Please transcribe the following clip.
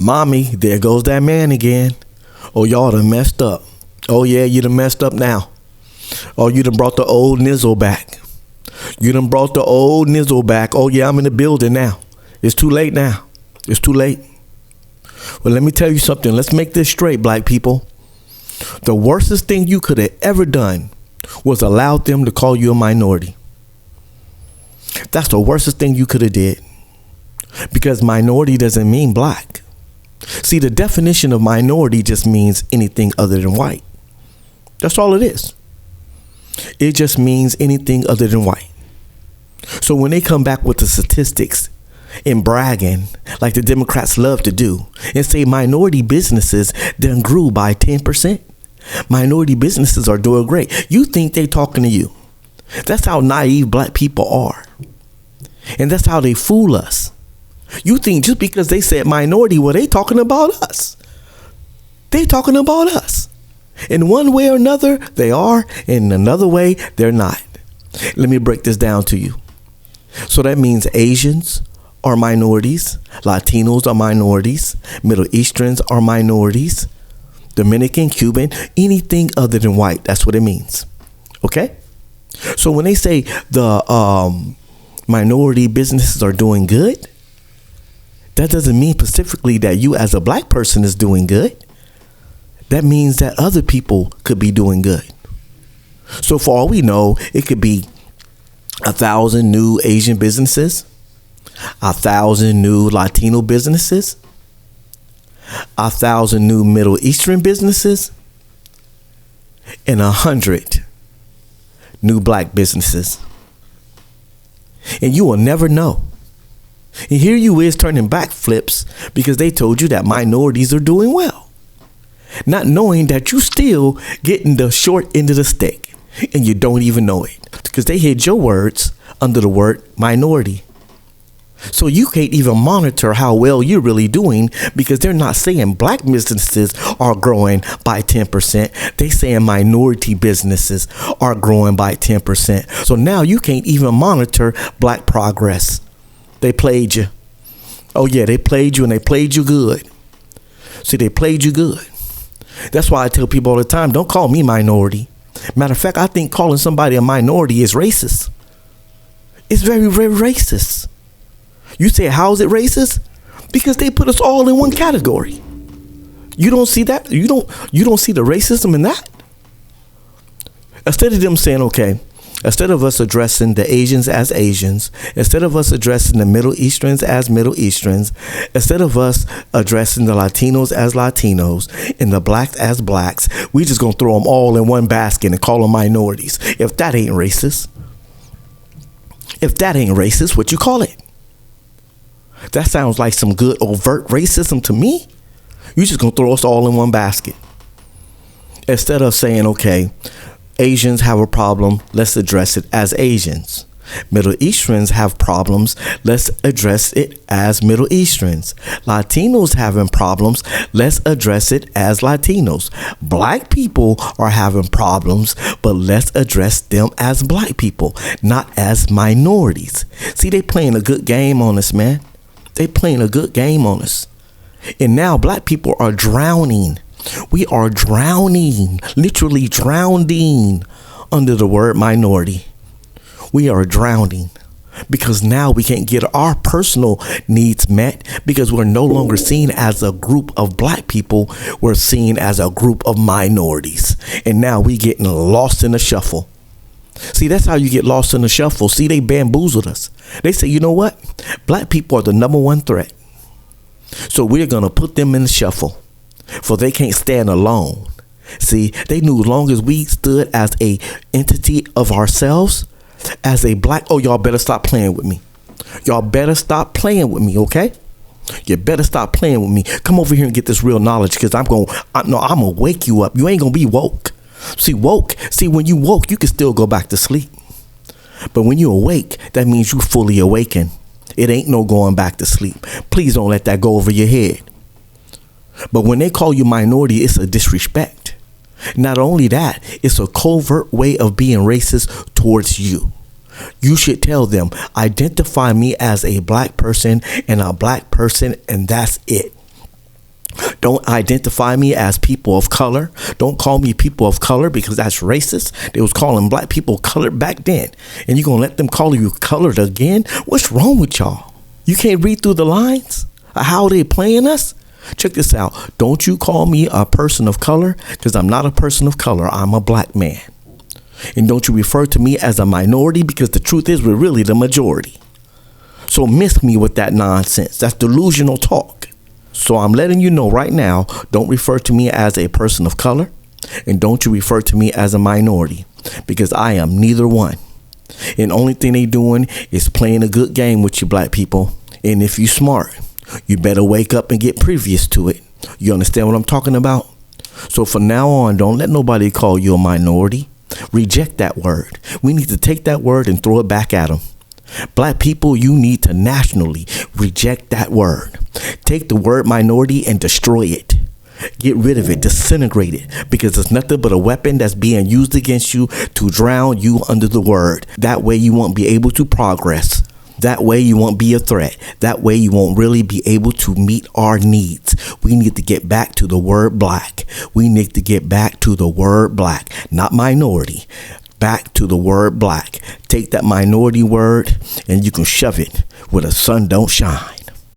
Mommy, there goes that man again. Oh, y'all done messed up. Oh, yeah, you done messed up now. Oh, you done brought the old nizzle back. You done brought the old nizzle back. Oh, yeah, I'm in the building now. It's too late now. It's too late. Well, let me tell you something. Let's make this straight, black people. The worstest thing you could have ever done was allowed them to call you a minority. That's the worstest thing you could have did. Because minority doesn't mean black. See, the definition of minority just means anything other than white. That's all it is. It just means anything other than white. So when they come back with the statistics and bragging, like the Democrats love to do, and say minority businesses done grew by 10%. Minority businesses are doing great. You think they talking to you. That's how naive black people are. And that's how they fool us. You think just because they said minority, well, they talking about us. They talking about us. In one way or another, they are. In another way, they're not. Let me break this down to you. So that means Asians are minorities. Latinos are minorities. Middle Easterns are minorities. Dominican, Cuban, anything other than white. That's what it means. Okay? So when they say the minority businesses are doing good, that doesn't mean specifically that you as a black person is doing good. That means that other people could be doing good. So for all we know, it could be 1,000 new Asian businesses, 1,000 new Latino businesses, 1,000 new Middle Eastern businesses, and 100 new black businesses. And you will never know. And here you is turning backflips because they told you that minorities are doing well, not knowing that you still getting the short end of the stick and you don't even know it because they hid your words under the word minority. So you can't even monitor how well you're really doing because they're not saying black businesses are growing by 10%. They saying minority businesses are growing by 10%. So now you can't even monitor black progress. They played you. Oh, yeah, they played you and they played you good. See, they played you good. That's why I tell people all the time, don't call me minority. Matter of fact, I think calling somebody a minority is racist. It's very, very racist. You say, how is it racist? Because they put us all in one category. You don't see that? You don't see the racism in that? Instead of them saying, okay, instead of us addressing the Asians as Asians, instead of us addressing the Middle Easterns as Middle Easterns, instead of us addressing the Latinos as Latinos and the blacks as blacks, we just gonna throw them all in one basket and call them minorities. If that ain't racist, what you call it? That sounds like some good overt racism to me. You just gonna throw us all in one basket. Instead of saying, okay, Asians have a problem, let's address it as Asians. Middle Easterns have problems, let's address it as Middle Easterns. Latinos having problems, let's address it as Latinos. Black people are having problems, but let's address them as black people, not as minorities. See, they playing a good game on us, man. They playing a good game on us. And now black people are drowning. We are drowning, literally drowning under the word minority. We are drowning because now we can't get our personal needs met because we're no longer seen as a group of black people. We're seen as a group of minorities. And now we getting lost in the shuffle. See, that's how you get lost in the shuffle. See, they bamboozled us. They say, you know what? Black people are the number one threat. So we're going to put them in the shuffle. For they can't stand alone. See, they knew as long as we stood as a entity of ourselves, as a black, oh, y'all better stop playing with me. Y'all better stop playing with me, okay? You better stop playing with me. Come over here and get this real knowledge because I'm going to wake you up. You ain't going to be woke. See, when you woke, you can still go back to sleep. But when you awake, that means you fully awakened. It ain't no going back to sleep. Please don't let that go over your head. But when they call you minority, it's a disrespect. Not only that, it's a covert way of being racist towards you. You should tell them, identify me as a black person, and that's it. Don't identify me as people of color. Don't call me people of color because that's racist. They was calling black people colored back then. And you're going to let them call you colored again? What's wrong with y'all? You can't read through the lines? How are they playing us? Check this out. Don't you call me a person of color because I'm not a person of color. I'm a black man. And don't you refer to me as a minority because the truth is we're really the majority. So miss me with that nonsense. That's delusional talk. So I'm letting you know right now, don't refer to me as a person of color and don't you refer to me as a minority because I am neither one. And the only thing they doing is playing a good game with you black people. And if you smart, you better wake up and get previous to it. You understand what I'm talking about? So from now on, don't let nobody call you a minority. Reject that word. We need to take that word and throw it back at them. Black people, you need to nationally reject that word. Take the word minority and destroy it. Get rid of it, disintegrate it, because it's nothing but a weapon that's being used against you to drown you under the word. That way you won't be able to progress. That way you won't be a threat. That way you won't really be able to meet our needs. We need to get back to the word black. We need to get back to the word black, not minority. Back to the word black. Take that minority word and you can shove it where the sun don't shine.